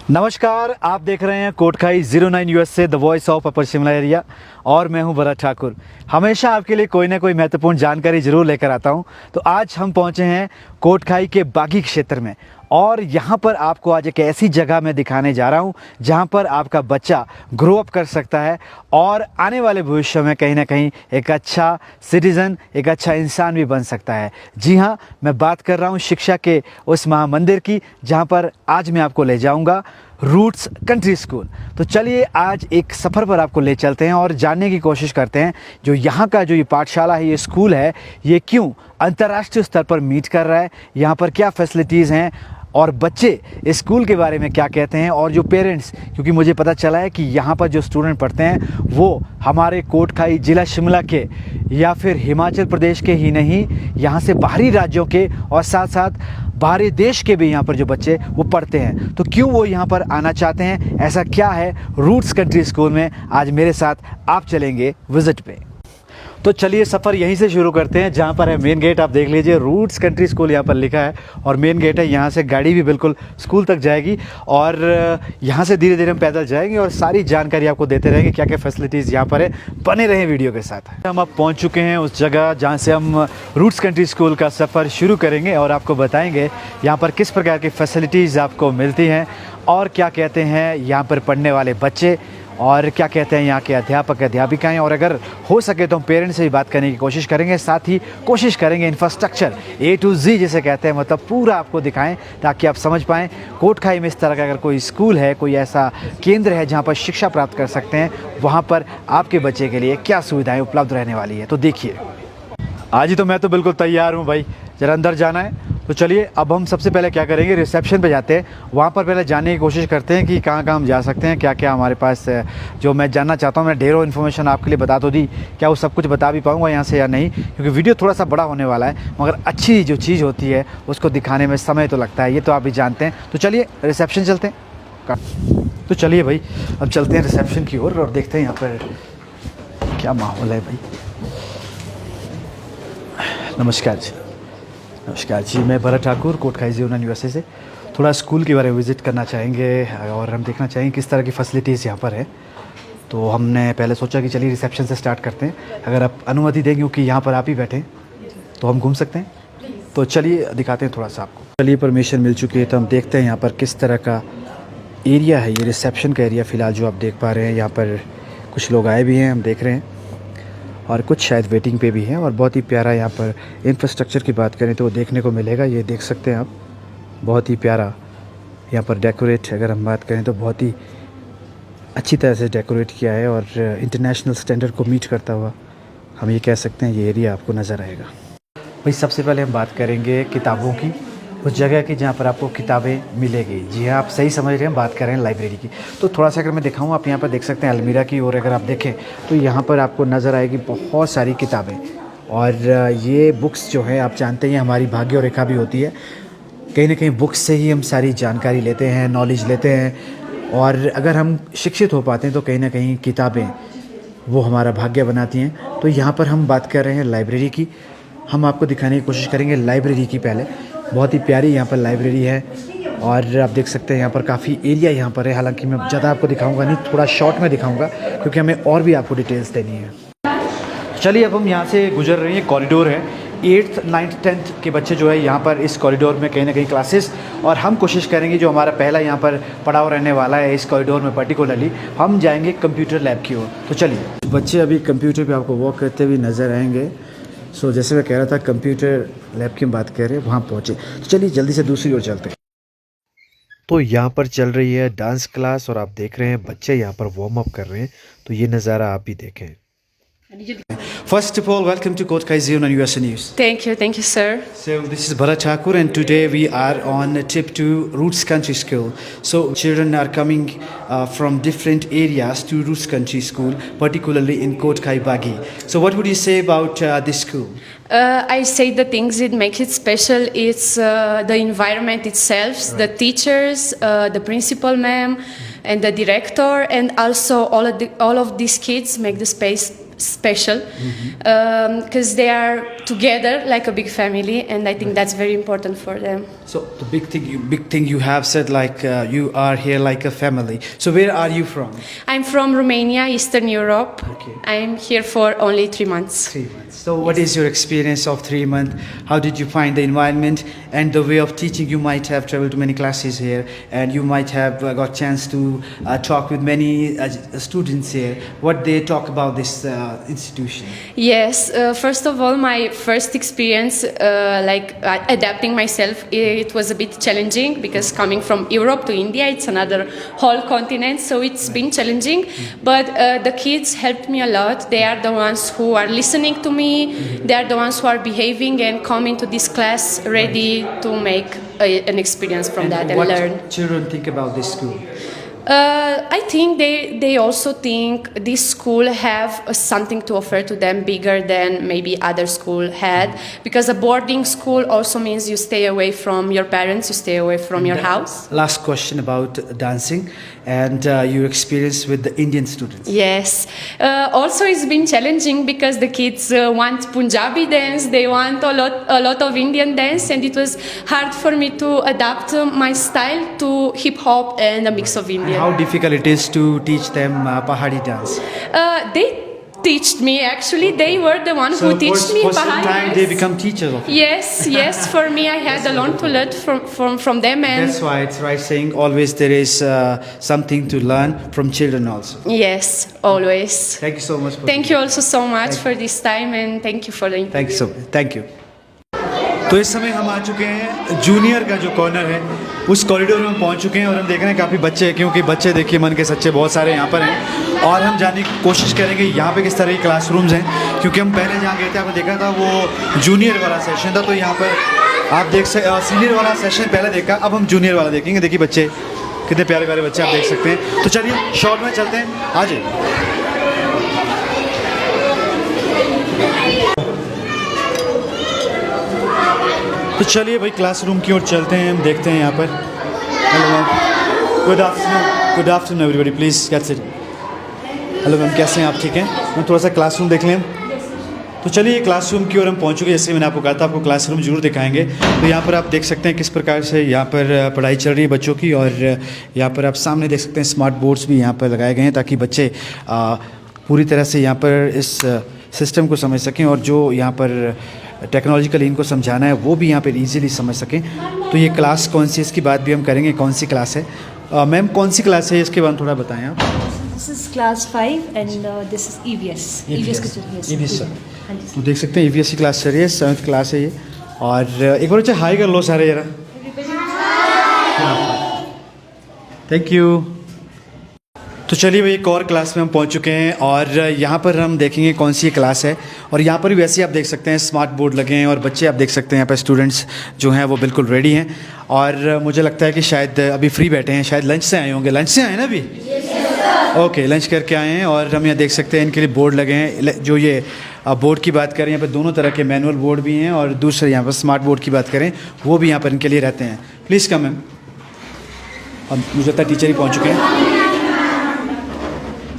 नमस्कार, आप देख रहे हैं Kotkhai 09 USA the voice of upper Shimla area और मैं हूं भरत ठाकुर। हमेशा आपके लिए कोई ना कोई महत्वपूर्ण जानकारी ज़रूर लेकर आता हूं। तो आज हम पहुंचे हैं कोटखाई के बागी क्षेत्र में और यहां पर आपको आज एक ऐसी जगह में दिखाने जा रहा हूं जहां पर आपका बच्चा ग्रो अप कर सकता है और आने वाले भविष्य में कहीं ना कहीं एक अच्छा सिटीज़न, एक अच्छा इंसान भी बन सकता है। जी हाँ, मैं बात कर रहा हूं शिक्षा के उस महामंदिर की जहां पर आज मैं आपको ले जाऊंगा, रूट्स कंट्री स्कूल। तो चलिए आज एक सफ़र पर आपको ले चलते हैं और जानने की कोशिश करते हैं जो यहाँ का जो ये पाठशाला है, ये स्कूल है, ये क्यों अंतर्राष्ट्रीय स्तर पर मीट कर रहा है, यहाँ पर क्या फैसिलिटीज़ हैं और बच्चे इस स्कूल के बारे में क्या कहते हैं और जो पेरेंट्स, क्योंकि मुझे पता चला है कि यहाँ पर जो स्टूडेंट पढ़ते हैं वो हमारे कोटखाई ज़िला शिमला के या फिर हिमाचल प्रदेश के ही नहीं, यहाँ से बाहरी राज्यों के और साथ साथ बाहरी देश के भी यहाँ पर जो बच्चे वो पढ़ते हैं। तो क्यों वो यहाँ पर आना चाहते हैं, ऐसा क्या है रूट्स कंट्री स्कूल में, आज मेरे साथ आप चलेंगे विजिट पे। तो चलिए सफ़र यहीं से शुरू करते हैं जहाँ पर है मेन गेट। आप देख लीजिए रूट्स कंट्री स्कूल यहाँ पर लिखा है और मेन गेट है। यहाँ से गाड़ी भी बिल्कुल स्कूल तक जाएगी और यहाँ से धीरे धीरे हम पैदल जाएंगे और सारी जानकारी आपको देते रहेंगे क्या क्या फैसिलिटीज़ यहाँ पर है। बने रहें वीडियो के साथ। हम अब पहुँच चुके हैं उस जगह जहाँ से हम रूट्स कंट्री स्कूल का सफ़र शुरू करेंगे और आपको बताएँगे यहाँ पर किस प्रकार की फैसिलिटीज़ आपको मिलती हैं और क्या कहते हैं यहाँ पर पढ़ने वाले बच्चे और क्या कहते हैं यहाँ के अध्यापक अध्यापिकाएँ। और अगर हो सके तो हम पेरेंट्स से भी बात करने की कोशिश करेंगे, साथ ही कोशिश करेंगे इंफ्रास्ट्रक्चर A to Z जिसे कहते हैं, मतलब पूरा आपको दिखाएं ताकि आप समझ पाएँ कोटखाई में इस तरह का अगर कोई स्कूल है, कोई ऐसा केंद्र है जहाँ पर शिक्षा प्राप्त कर सकते हैं, वहाँ पर आपके बच्चे के लिए क्या सुविधाएँ उपलब्ध रहने वाली है। तो देखिए आज ही तो मैं तो बिल्कुल तैयार हूँ भाई, ज़रा अंदर जाना है। तो चलिए अब हम सबसे पहले क्या करेंगे, रिसेप्शन पे जाते हैं, वहाँ पर पहले जानने की कोशिश करते हैं कि कहाँ कहाँ हम जा सकते हैं, क्या क्या हमारे पास जो मैं जानना चाहता हूँ। मैं ढेरों इन्फॉर्मेशन आपके लिए बता तो दी, क्या वो सब कुछ बता भी पाऊँगा यहाँ से या नहीं, क्योंकि वीडियो थोड़ा सा बड़ा होने वाला है, मगर अच्छी जो चीज़ होती है उसको दिखाने में समय तो लगता है, ये तो आप भी जानते हैं। तो चलिए रिसेप्शन चलते हैं। तो चलिए भाई अब चलते हैं रिसेप्शन की ओर और देखते हैं यहाँ पर क्या माहौल है भाई। नमस्कार जी। नमस्कार जी, मैं भरत ठाकुर कोटखाई 09 यूएसए से। थोड़ा स्कूल के बारे में विज़िट करना चाहेंगे और हम देखना चाहेंगे किस तरह की फैसिलिटीज़ यहाँ पर है। तो हमने पहले सोचा कि चलिए रिसेप्शन से स्टार्ट करते हैं, अगर आप अनुमति दें, क्योंकि यहाँ पर आप ही बैठे तो हम घूम सकते हैं। तो चलिए दिखाते हैं थोड़ा सा आपको। चलिए परमिशन मिल चुकी है तो हम देखते हैं यहाँ पर किस तरह का एरिया है। ये रिसेप्शन का एरिया फ़िलहाल जो आप देख पा रहे हैं, यहाँ पर कुछ लोग आए भी हैं, हम देख रहे हैं, और कुछ शायद वेटिंग पे भी हैं। और बहुत ही प्यारा यहाँ पर इंफ्रास्ट्रक्चर की बात करें तो वो देखने को मिलेगा, ये देख सकते हैं आप, बहुत ही प्यारा यहाँ पर डेकोरेट, अगर हम बात करें तो बहुत ही अच्छी तरह से डेकोरेट किया है और इंटरनेशनल स्टैंडर्ड को मीट करता हुआ हम ये कह सकते हैं ये एरिया आपको नज़र आएगा। भाई सबसे पहले हम बात करेंगे किताबों की, उस जगह की जहाँ पर आपको किताबें मिलेगी। जी हाँ, आप सही समझ रहे हैं, बात कर रहे हैं लाइब्रेरी की। तो थोड़ा सा अगर मैं दिखाऊँ, आप यहाँ पर देख सकते हैं अलमीरा की, और अगर आप देखें तो यहाँ पर आपको नज़र आएगी बहुत सारी किताबें। और ये बुक्स जो है आप जानते हैं हमारी भाग्य रेखा भी होती है, कहीं ना कहीं बुक्स से ही हम सारी जानकारी लेते हैं, नॉलेज लेते हैं, और अगर हम शिक्षित हो पाते हैं तो कहीं ना कहीं किताबें वो हमारा भाग्य बनाती हैं। तो यहाँ पर हम बात कर रहे हैं लाइब्रेरी की, हम आपको दिखाने की कोशिश करेंगे लाइब्रेरी की। पहले बहुत ही प्यारी यहाँ पर लाइब्रेरी है और आप देख सकते हैं यहाँ पर काफ़ी एरिया यहाँ पर है। हालांकि मैं ज़्यादा आपको दिखाऊंगा नहीं, थोड़ा शॉर्ट में दिखाऊंगा क्योंकि हमें और भी आपको डिटेल्स देनी है। चलिए अब हम यहाँ से गुजर रहे हैं, कॉरिडोर है, 8th 9th 10th के बच्चे जो है यहाँ पर इस कॉरिडोर में कहीं ना कहीं क्लासेस, और हम कोशिश करेंगे जो हमारा पहला यहाँ पर पड़ाव रहने वाला है इस कॉरिडोर में पर्टिकुलरली, हम जाएंगे कंप्यूटर लैब की ओर। तो चलिए बच्चे अभी कंप्यूटर पर आपको वॉक करते हुए नज़र आएंगे। सो जैसे मैं कह रहा था कंप्यूटर लैब की हम बात कर रहे हैं, वहाँ पहुँचे। तो चलिए जल्दी से दूसरी ओर चलते हैं। तो यहाँ पर चल रही है डांस क्लास और आप देख रहे हैं बच्चे यहाँ पर वार्म अप कर रहे हैं, तो ये नज़ारा आप भी देखें। First of all, welcome to Kootkai 09 USA News. Thank you, sir. So this is Bharat Thakur and today we are on a trip to Roots Country School. So children are coming from different areas to Roots Country School, particularly in Kootkai Bagi. So what would you say about this school? I say the things that make it special. It's the environment itself, the teachers, the principal ma'am, and the director, and also all of these kids make the space special because they are together like a big family, and I think that's very important for them. So the big thing you have said, like you are here like a family. So where are you from? I'm from Romania, Eastern Europe. Okay. I'm here for only 3 months. 3 months. So what is your experience of 3 months? How did you find the environment and the way of teaching? You might have traveled to many classes here, and you might have got chance to talk with many students here. What they talk about this institution? Yes, first of all, my first experience, adapting myself, it was a bit challenging because coming from Europe to India, it's another whole continent, so it's been challenging. But the kids helped me a lot. They are the ones who are listening to me. They are the ones who are behaving and coming to this class ready to make an experience from that and what learn. children think about this school? I think they also think this school have something to offer to them bigger than maybe other school had, because a boarding school also means you stay away from your parents, you stay away from your house. Last question about dancing and your experience with the Indian students. Yes. Also, it's been challenging because the kids want Punjabi dance, they want a lot of Indian dance, and it was hard for me to adapt my style to hip hop and a mix of Indian. How difficult it is to teach them Pahari dance? They teached me, actually. They were the one who teached me for some Pahari time dance. they become teachers of it. Yes. For me, I had a lot to learn from them, and That's why it's right saying always there is something to learn from children also. yes, always. Thank you so much. Thank you also so much for this time, and thank you for the interview. Thank you so much. Thank you. तो इस समय हम आ चुके हैं junior का जो corner है उस कॉरिडोर में हम पहुंच चुके हैं, और हम देख रहे हैं काफ़ी बच्चे हैं, क्योंकि बच्चे देखिए मन के सच्चे बहुत सारे यहाँ पर हैं, और हम जानने की कोशिश करेंगे यहाँ पे किस तरह के क्लासरूम्स हैं, क्योंकि हम पहले जहाँ गए थे आपने देखा था वो जूनियर वाला सेशन था, तो यहाँ पर आप देख सीनियर वाला सेशन पहले देखा, अब हम जूनियर वाला देखेंगे। देखिए बच्चे कितने प्यारे प्यारे बच्चे आप देख सकते हैं। तो चलिए शॉर्ट में चलते हैं, आ जाइए। तो चलिए भाई क्लासरूम की ओर चलते हैं, हम देखते हैं यहाँ पर। Hello ma'am, good afternoon everybody, please get sit. Hello ma'am, कैसे हैं आप? ठीक हैं मैम, थोड़ा सा क्लासरूम देख लें। तो चलिए क्लासरूम की ओर हम पहुँच चुके हैं। जैसे मैंने आपको कहा था आपको क्लासरूम जरूर दिखाएंगे। तो यहाँ पर आप देख सकते हैं किस प्रकार से यहाँ पर पढ़ाई चल रही है बच्चों की, और यहाँ पर आप सामने देख सकते हैं स्मार्ट बोर्ड्स भी यहाँ पर लगाए गए हैं ताकि बच्चे पूरी तरह से यहाँ पर इस सिस्टम को समझ सकें, और जो यहाँ पर टेक्नोलॉजिकली इनको समझाना है वो भी यहाँ पर ईजीली समझ सकें। तो ये क्लास कौन सी, इसकी बात भी हम करेंगे, कौन सी क्लास है। मैम कौन सी क्लास है इसके बारे में थोड़ा बताएं आप। This is class 5 and this is EVS. EVS का चल रही है सर। हाँ जी। तो देख सकते हैं EVS की क्लास चल रही है, 7th क्लास है ये। और एक बार अच्छा हाई कर लो सारे जरा। Thank you. तो चलिए भाई एक और क्लास में हम पहुंच चुके हैं, और यहाँ पर हम देखेंगे कौन सी क्लास है। और यहाँ पर भी वैसे ही आप देख सकते हैं स्मार्ट बोर्ड लगे हैं, और बच्चे आप देख सकते हैं यहाँ पर स्टूडेंट्स जो हैं वो बिल्कुल रेडी हैं, और मुझे लगता है कि शायद अभी फ्री बैठे हैं, शायद लंच से आए होंगे। लंच से आए ना अभी? ओके, लंच करके आए हैं। और हम यहाँ देख सकते हैं इनके लिए बोर्ड लगे हैं। जो ये बोर्ड की बात करें, यहाँ पर दोनों तरह के मैनुअल बोर्ड भी हैं, और दूसरे यहाँ पर स्मार्ट बोर्ड की बात करें वो भी यहाँ पर इनके लिए रहते हैं। Please come ma'am. अब मुझे लगता है टीचर ही पहुँच चुके हैं।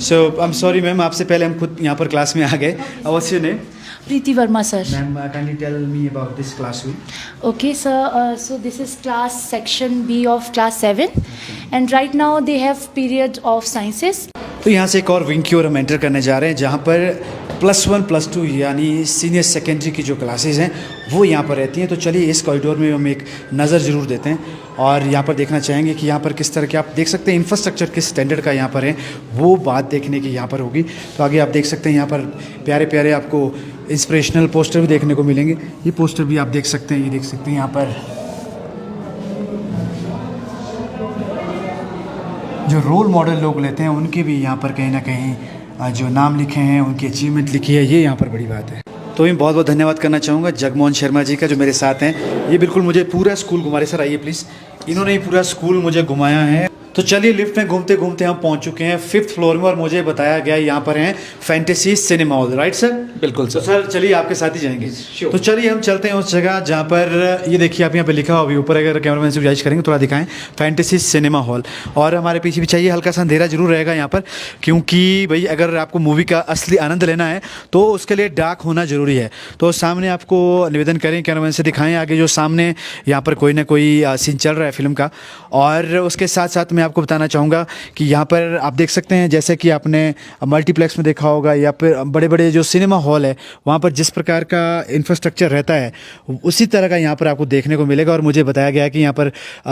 सो आई एम सॉरी मैम, आपसे पहले हम खुद यहाँ पर क्लास में आ गए। What's your name? Preeti Verma sir. Ma'am, can you tell me about this classroom? Okay sir, so this is class section B of class 7 and right now they have period of sciences. तो यहाँ से एक और wing की ओर हम enter करने जा रहे हैं, जहाँ पर +1 +2 यानी सीनियर सेकेंडरी की जो क्लासेस हैं वो यहाँ पर रहती हैं। तो चलिए इस कॉरिडोर में हम एक नज़र ज़रूर देते हैं, और यहाँ पर देखना चाहेंगे कि यहाँ पर किस तरह के आप देख सकते हैं इंफ्रास्ट्रक्चर किस स्टैंडर्ड का यहाँ पर है, वो बात देखने की यहाँ पर होगी। तो आगे आप देख सकते हैं यहाँ पर प्यारे प्यारे आपको इंस्पिरेशनल पोस्टर भी देखने को मिलेंगे। ये पोस्टर भी आप देख सकते हैं, ये देख सकते हैं यहाँ पर जो रोल मॉडल लोग लेते हैं उनके भी यहाँ पर कहीं ना कहीं जो नाम लिखे हैं, उनकी अचीवमेंट लिखी है, ये यहाँ पर बड़ी बात है। तो मैं बहुत बहुत धन्यवाद करना चाहूँगा जगमोहन शर्मा जी का जो मेरे साथ हैं। ये बिल्कुल मुझे पूरा स्कूल घुमा रहे। सर आइए प्लीज़। इन्होंने ही पूरा स्कूल मुझे घुमाया है। तो चलिए लिफ्ट में घूमते घूमते हम पहुंच चुके हैं 5th फ्लोर में और मुझे बताया गया यहाँ पर हैं fantasy cinema hall, right sir? बिल्कुल तो सर चलिए आपके साथ ही जाएंगे। तो चलिए हम चलते हैं उस जगह जहाँ पर ये देखिए आप यहाँ पे लिखा हुआ अभी ऊपर, अगर कैमरामैन से गुजारिश करेंगे थोड़ा दिखाएं, फैंटेसी सिनेमा हॉल। और हमारे पीछे भी चाहिए हल्का सा अंधेरा जरूर रहेगा यहाँ पर, क्योंकि भाई अगर आपको मूवी का असली आनंद लेना है तो उसके लिए डार्क होना ज़रूरी है। तो सामने आपको निवेदन करें, कैमरामैन से दिखाएं आगे जो सामने यहाँ पर कोई ना कोई सीन चल रहा है फिल्म का। और उसके साथ साथ मैं आपको बताना चाहूँगा कि यहाँ पर आप देख सकते हैं जैसे कि आपने मल्टीप्लेक्स में देखा होगा या फिर बड़े बड़े जो सिनेमा हॉल है वहाँ पर जिस प्रकार का इंफ्रास्ट्रक्चर रहता है उसी तरह का यहाँ पर आपको देखने को मिलेगा। और मुझे बताया गया कि यहाँ पर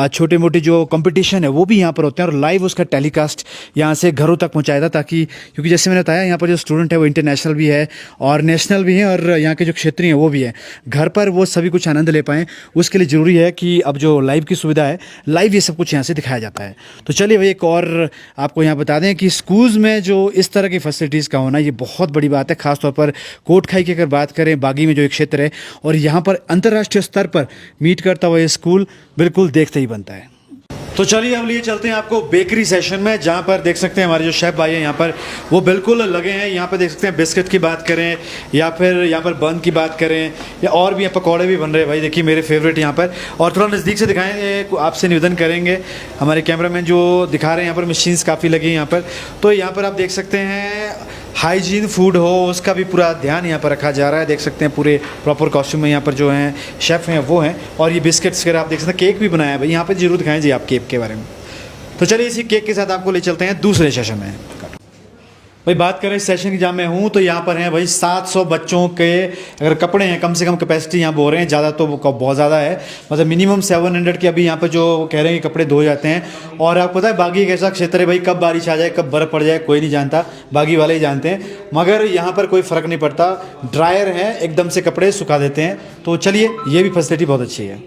छोटे मोटे जो कंपटीशन है वो भी यहाँ पर होते हैं और लाइव उसका टेलीकास्ट यहाँ से घरों तक पहुँचाया था, ताकि क्योंकि जैसे मैंने बताया यहाँ पर जो स्टूडेंट है वो इंटरनेशनल भी है और नेशनल भी है और यहाँ के जो क्षेत्रीय हैं वो भी है, घर पर वो सभी कुछ आनंद ले पाएँ। उसके लिए ज़रूरी है कि अब जो लाइव की सुविधा है, लाइव ये सब कुछ यहाँ से दिखाया जाता है। तो चलिए भाई एक और आपको यहाँ बता दें कि स्कूल्स में जो इस तरह की फैसिलिटीज़ का होना ये बहुत बड़ी बात है, खासतौर पर कोटखाई की अगर बात करें, बागी में जो एक क्षेत्र है और यहाँ पर अंतर्राष्ट्रीय स्तर पर मीट करता हुआ ये स्कूल बिल्कुल देखते ही बनता है। तो चलिए हम लिए चलते हैं आपको बेकरी सेशन में, जहाँ पर देख सकते हैं हमारे जो शेफ भाई हैं यहाँ पर वो बिल्कुल लगे हैं। यहाँ पर देख सकते हैं बिस्किट की बात करें या फिर यहाँ पर बन की बात करें या और भी पकौड़े भी बन रहे हैं भाई, देखिए मेरे फेवरेट यहाँ पर। और थोड़ा नज़दीक से दिखाएं, आपसे निवेदन करेंगे हमारे कैमरामैन जो दिखा रहे हैं यहाँ पर मशीन्स काफ़ी लगी हैं यहाँ पर। तो यहाँ पर आप देख सकते हैं हाइजीन फूड हो उसका भी पूरा ध्यान यहाँ पर रखा जा रहा है। देख सकते हैं पूरे प्रॉपर कॉस्ट्यूम में यहाँ पर जो हैं शेफ़ हैं वो हैं। और ये बिस्किट्स वगैरह आप देख सकते हैं, केक भी बनाया है भाई यहाँ पर, जरूर दिखाएं जी आप केक के बारे में। तो चलिए इसी केक के साथ आपको ले चलते हैं दूसरे सेशन में। भाई बात करें इस सेशन की जहाँ मैं हूँ तो यहाँ पर हैं भाई 700 बच्चों के अगर कपड़े हैं, कम से कम कैपेसिटी यहाँ बोल रहे हैं, ज़्यादा तो बहुत ज़्यादा है, मतलब मिनिमम 700 के अभी यहाँ पर जो कह रहे हैं कि कपड़े धोए जाते हैं। और आपको पता है बागी एक ऐसा क्षेत्र है भाई, कब बारिश आ जाए कब बर्फ़ पड़ जाए कोई नहीं जानता, बागी वाले ही जानते हैं। मगर यहाँ पर कोई फ़र्क नहीं पड़ता, ड्रायर है एकदम से कपड़े सुखा देते हैं। तो चलिए ये भी फैसिलिटी बहुत अच्छी है।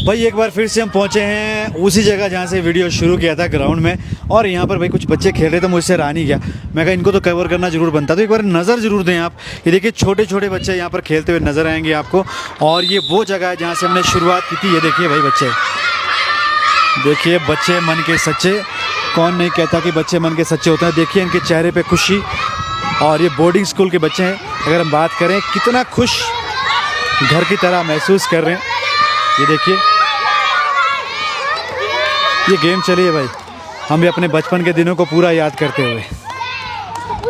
भाई एक बार फिर से हम पहुंचे हैं उसी जगह जहां से वीडियो शुरू किया था, ग्राउंड में। और यहाँ पर भाई कुछ बच्चे खेल रहे थे, मुझसे रहा नहीं गया, मैं कहा इनको तो कवर करना जरूर बनता। तो एक बार नज़र ज़रूर दें आप, ये देखिए छोटे छोटे बच्चे यहाँ पर खेलते हुए नज़र आएंगे आपको। और ये वो जगह है जहाँ से हमने शुरुआत की थी। ये देखिए भाई बच्चे, देखिए बच्चे मन के सच्चे, कौन नहीं कहता कि बच्चे मन के सच्चे होते हैं। देखिए इनके चेहरे पर खुशी। और ये बोर्डिंग स्कूल के बच्चे हैं, अगर हम बात करें कितना खुश घर की तरह महसूस कर रहे हैं। ये देखिए ये गेम चली है भाई, हम भी अपने बचपन के दिनों को पूरा याद करते हुए।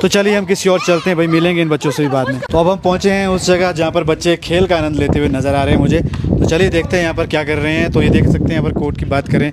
तो चलिए हम किसी और चलते हैं भाई, मिलेंगे इन बच्चों से भी बाद में। तो अब हम पहुंचे हैं उस जगह जहां पर बच्चे खेल का आनंद लेते हुए नज़र आ रहे हैं मुझे। तो चलिए देखते हैं यहाँ पर क्या कर रहे हैं। तो ये देख सकते हैं यहाँ पर कोर्ट की बात करें,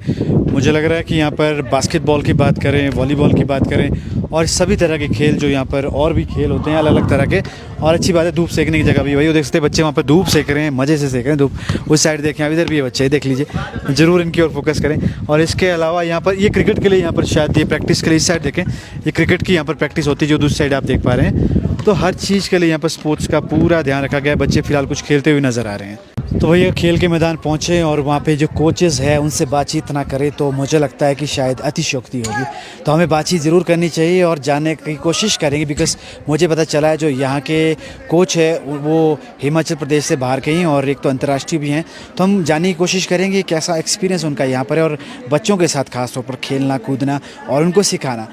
मुझे लग रहा है कि यहाँ पर बास्केटबॉल की बात करें, वॉलीबॉल की बात करें और सभी तरह के खेल जो यहाँ पर और भी खेल होते हैं अलग अलग तरह के। और अच्छी बात है धूप सेकने की जगह भी भाई, वो देख सकते हैं बच्चे वहाँ पर धूप सेक रहे हैं, मज़े से सेक रहे हैं धूप। उस साइड देखें, इधर भी है बच्चे, देख लीजिए, ज़रूर इनकी ओर फोकस करें। और इसके अलावा यहाँ पर ये क्रिकेट के लिए यहाँ पर शायद ये प्रैक्टिस के लिए, इस साइड देखें ये क्रिकेट की यहाँ पर प्रैक्टिस होती है जो दूसरी साइड आप देख पा रहे हैं। तो हर चीज़ के लिए यहाँ पर स्पोर्ट्स का पूरा ध्यान रखा गया है। बच्चे फिलहाल कुछ खेलते हुए नज़र आ रहे हैं। तो भैया खेल के मैदान पहुँचे और वहाँ पे जो कोचेज़ है उनसे बातचीत ना करें तो मुझे लगता है कि शायद अतिशयोक्ति होगी। तो हमें बातचीत ज़रूर करनी चाहिए और जानने की कोशिश करेंगे, बिकॉज मुझे पता चला है जो यहाँ के कोच है वो हिमाचल प्रदेश से बाहर के ही हैं और एक तो अंतर्राष्ट्रीय भी हैं। तो हम जानने की कोशिश करेंगे कैसा एक्सपीरियंस उनका यहाँ पर है और बच्चों के साथ खास तौर पर खेलना कूदना और उनको सिखाना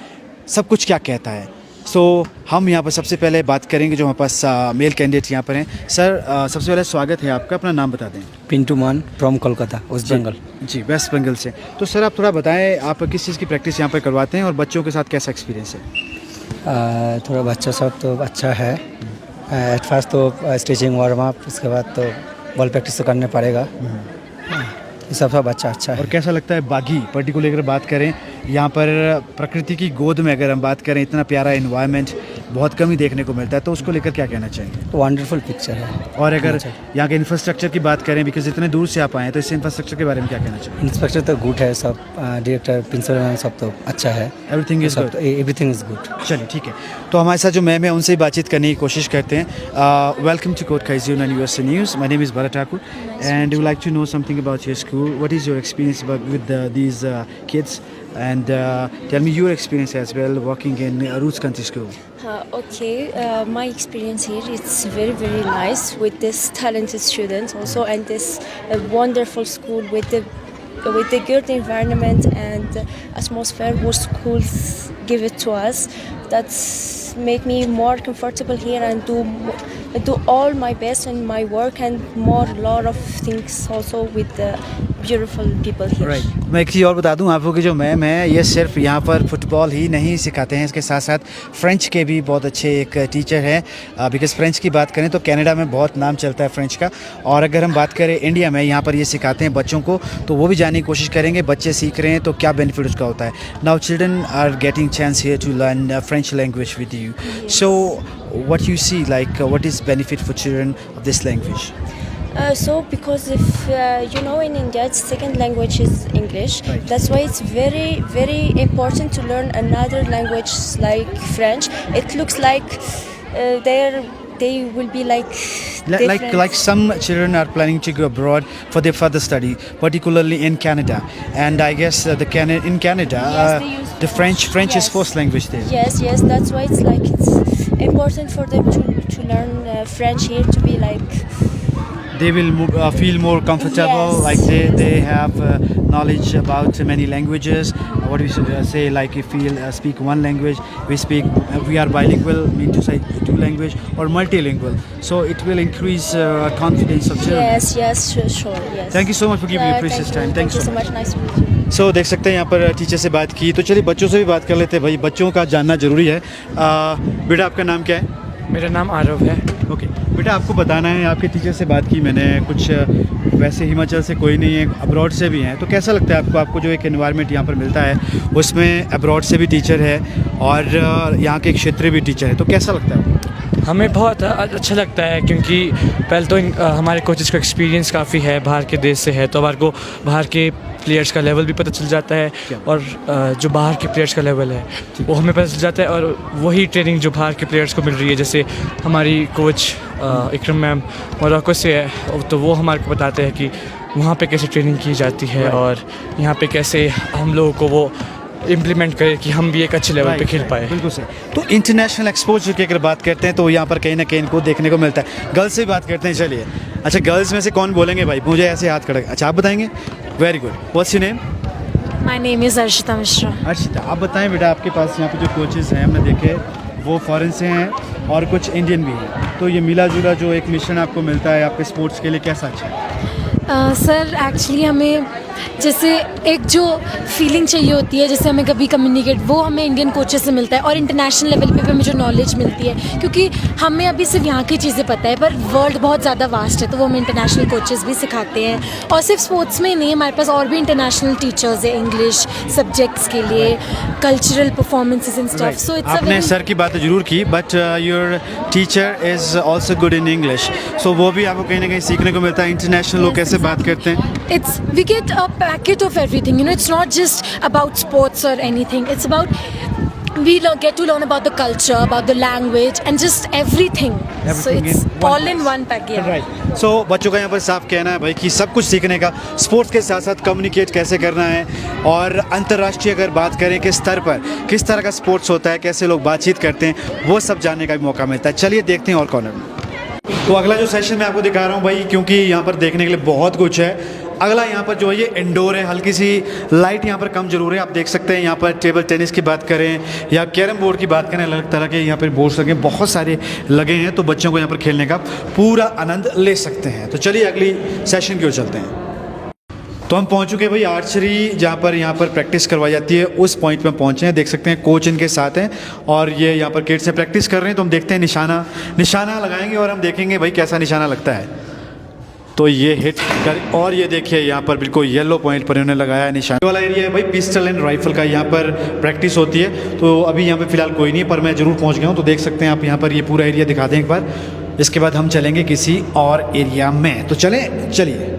सब कुछ क्या कहता है। सो हम यहाँ पर सबसे पहले बात करेंगे जो हमारे पास मेल कैंडिडेट यहाँ पर हैं। सर सबसे पहले स्वागत है आपका, अपना नाम बता दें। Pintu Maan from Kolkata, West Bengal. जी वेस्ट बंगाल से। तो सर आप थोड़ा बताएं आप किस चीज़ की प्रैक्टिस यहाँ पर करवाते हैं और बच्चों के साथ कैसा एक्सपीरियंस है? थोड़ा बच्चा सब तो अच्छा है। एट फर्स्ट तो स्ट्रेचिंग वार्म अप, उसके बाद तो बॉल प्रैक्टिस तो करने पड़ेगा। ये सब बच्चा अच्छा है। और कैसा लगता है बागी पर्टिकुलर अगर बात करें, यहाँ पर प्रकृति की गोद में अगर हम बात करें, इतना प्यारा एनवायरनमेंट बहुत कम ही देखने को मिलता है, तो उसको लेकर क्या कहना चाहिए? वंडरफुल पिक्चर है। और अगर यहाँ के इंफ्रास्ट्रक्चर की बात करें, बिकॉज इतने दूर से आप आए हैं, तो इस इंफ्रास्ट्रक्चर के बारे में क्या कहना चाहिए? इंफ्रास्ट्रक्चर तो गुड है, सब डायरेक्टर प्रिंसिपल सब तो अच्छा है, everything is good. Everything is good. चलिए ठीक है, तो हमारे साथ जो मैम है उनसे ही बातचीत करने की कोशिश करते हैं। वेलकम टू कोटखाई ज़ीरो9 USA news, my name is Bharat Thakur and would like to know something about your school. What is your experience with these kids and tell me your experience as well working in Roots Country School. Okay, my experience here it's very nice with this talented students also and this wonderful school with the with the good environment and atmosphere what schools give it to us. That's make me more comfortable here and do all my best in my work and more lot of things also with the beautiful people here. Right मैं एक चीज़ और बता दूं आपको कि जो ma'am है ये सिर्फ यहाँ पर फुटबॉल ही नहीं सिखाते हैं, इसके साथ साथ फ्रेंच के भी बहुत अच्छे एक टीचर हैं। बिकॉज़ फ्रेंच की बात करें तो कनाडा में बहुत नाम चलता है फ्रेंच का, और अगर हम बात करें इंडिया में यहाँ पर ये सिखाते हैं बच्चों को, तो वो भी जानने की कोशिश करेंगे बच्चे सीख रहे हैं तो क्या बेनिफिट उसका होता है। Now children are getting chance here to learn French language with you, so what you see, like what is benefit for children of this language? So because if you know in India its second language is English, Right. that's why it's very very important to learn another language like French. It looks like they will be like different. Like some children are planning to go abroad for their further study, particularly in Canada, and I guess in Canada Yes, they use the French is Yes. first language there. Yes, that's why it's important for them to learn French here to be like They will feel more comfortable, Yes. like they have knowledge about many languages. What we should say, like if we speak one language, we are bilingual, mean to say two language or multilingual. So it will increase confidence of children. yes sure yes. Thank you so much for giving your precious time. Thank you so much. Nice to meet you. सो देख सकते हैं यहाँ पर teacher से बात की, तो चलिए बच्चों से भी बात कर लेते हैं भाई, बच्चों का जानना ज़रूरी है। बेटा आपका नाम क्या है? मेरा नाम आरव है। ओके बेटा, आपको बताना है, आपके टीचर से बात की मैंने, कुछ वैसे हिमाचल से कोई नहीं है, अब्रॉड से भी हैं, तो कैसा लगता है आपको जो एक एनवायरनमेंट यहाँ पर मिलता है उसमें अब्रॉड से भी टीचर है और यहाँ के क्षेत्रीय भी टीचर है, तो कैसा लगता है आपको? हमें बहुत अच्छा लगता है क्योंकि पहले तो हमारे कोचेस का एक्सपीरियंस काफ़ी है, बाहर के देश से है, तो हमारे को बाहर के प्लेयर्स का लेवल भी पता चल जाता है और जो बाहर के प्लेयर्स का लेवल है वो हमें पता चल जाता है, और वही ट्रेनिंग जो बाहर के प्लेयर्स को मिल रही है, जैसे हमारी कोच इकरम मैम मोरक्को से है, तो वो हमारे को बताते हैं कि वहाँ पे कैसे ट्रेनिंग की जाती है और यहाँ पे कैसे हम लोगों को वो इम्प्लीमेंट करें कि हम भी एक अच्छे लेवल पे खेल पाए। बिल्कुल सही। तो इंटरनेशनल एक्सपोजर की अगर बात करते हैं तो यहाँ पर कहीं ना कहीं इनको देखने को मिलता है। गर्ल्स से भी बात करते हैं, चलिए। अच्छा, गर्ल्स में से कौन बोलेंगे भाई? मुझे ऐसे हाथ खड़ा, अच्छा आप बताएंगे? Very good. What's your name? My name is Arshita Mishra. Arshita, आप बताएं बेटा, आपके पास यहाँ पे जो कोचेज़ हैं हमने देखे वो फॉरेन से हैं और कुछ इंडियन भी हैं, तो ये मिला जुला जो एक मिशन आपको मिलता है आपके स्पोर्ट्स के लिए, कैसा अच्छा है? सर एक्चुअली हमें जैसे एक जो फीलिंग चाहिए होती है, जैसे हमें कभी कम्युनिकेट, वो हमें इंडियन कोचेस से मिलता है, और इंटरनेशनल लेवल पे भी हमें जो नॉलेज मिलती है, क्योंकि हमें अभी सिर्फ यहाँ की चीज़ें पता है पर वर्ल्ड बहुत ज़्यादा वास्ट है, तो वो हमें इंटरनेशनल कोचेस भी सिखाते हैं। और सिर्फ स्पोर्ट्स में ही नहीं, हमारे पास और भी इंटरनेशनल टीचर्स है इंग्लिश सब्जेक्ट्स के लिए, cultural performances and stuff. So it's आपने सर की बात जरूर की, but your teacher is also good in English, so वो भी आपको कहीं ना कहीं सीखने को मिलता है। इंटरनेशनल लोग कैसे बात करते हैं? It's we get a packet of everything, you know. It's not just about sports or anything. It's about get to learn about the culture, about the language, and just everything. So Everything it's in one all in place. one pack. Yeah. Right. So बच्चों का यहाँ पर साफ कहना है भाई कि सब कुछ सीखने का, स्पोर्ट्स के साथ साथ कम्युनिकेट कैसे करना है, और अंतर्राष्ट्रीय अगर बात करें किस स्तर पर किस तरह का स्पोर्ट्स होता है, कैसे लोग बातचीत करते हैं, वो सब जानने का भी मौका मिलता है। चलिए देखते हैं और कॉर्नर में। तो अगला जो सेशन मैं आपको दिखा रहा हूँ भाई, क्योंकि यहाँ पर देखने के लिए बहुत कुछ है। अगला यहाँ पर जो है ये इंडोर है, हल्की सी लाइट यहाँ पर कम जरूर है। आप देख सकते हैं यहाँ पर टेबल टेनिस की बात करें या कैरम बोर्ड की बात करें, अलग तरह के यहाँ पर बोर्ड्स लगे, बहुत सारे लगे हैं, तो बच्चों को यहाँ पर खेलने का पूरा आनंद ले सकते हैं। तो चलिए अगली सेशन की ओर चलते हैं। तो हम पहुंच चुके हैं भाई आर्चरी, जहाँ पर यहाँ पर प्रैक्टिस करवाई जाती है, उस पॉइंट में पहुंचे हैं। देख सकते हैं कोच इनके साथ हैं और ये यहाँ पर किड्स से प्रैक्टिस कर रहे हैं। तो हम देखते हैं निशाना लगाएंगे और हम देखेंगे भाई कैसा निशाना लगता है। तो ये हिट कर, और ये देखिए यहाँ पर बिल्कुल येलो पॉइंट पर इन्होंने लगाया है निशान वाला एरिया है भाई, पिस्टल एंड राइफल का यहाँ पर प्रैक्टिस होती है। तो अभी यहाँ पे फिलहाल कोई नहीं है, पर मैं ज़रूर पहुँच गया हूँ। तो देख सकते हैं आप यहाँ पर ये पूरा एरिया दिखा दें एक बार, इसके बाद हम चलेंगे किसी और एरिया में। तो चलिए।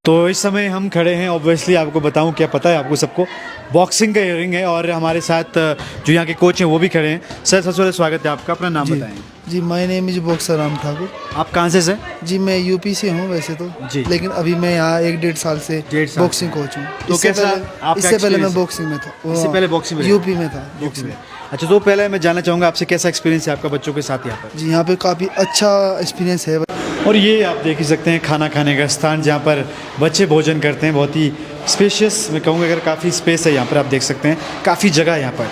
तो इस समय हम खड़े हैं, ऑब्वियसली आपको बताऊं, क्या पता है आपको सबको, बॉक्सिंग का रिंग है और हमारे साथ जो यहाँ के कोच हैं वो भी खड़े हैं। सर सबसे पहले स्वागत है आपका, अपना नाम बताएं। जी, my name is boxer Ram Thakur. आप कहाँ से सर? जी, मैं यूपी से हूँ वैसे तो जी, लेकिन अभी मैं यहाँ 1-1.5 साल से बॉक्सिंग कोच हूँ। तो कैसा इससे पहले मैं बॉक्सिंग में था, इससे पहले बॉक्सिंग में यूपी में था बॉक्सिंग। अच्छा, तो पहले मैं जानना चाहूँगा आपसे कैसा एक्सपीरियंस है आपका बच्चों के साथ यहाँ पर? जी, यहाँ पे काफ़ी अच्छा एक्सपीरियंस है। और ये आप देख ही सकते हैं खाना खाने का स्थान जहाँ पर बच्चे भोजन करते हैं। बहुत ही स्पेशियस मैं कहूँगा, अगर काफ़ी स्पेस है यहाँ पर, आप देख सकते हैं काफ़ी जगह है यहाँ पर।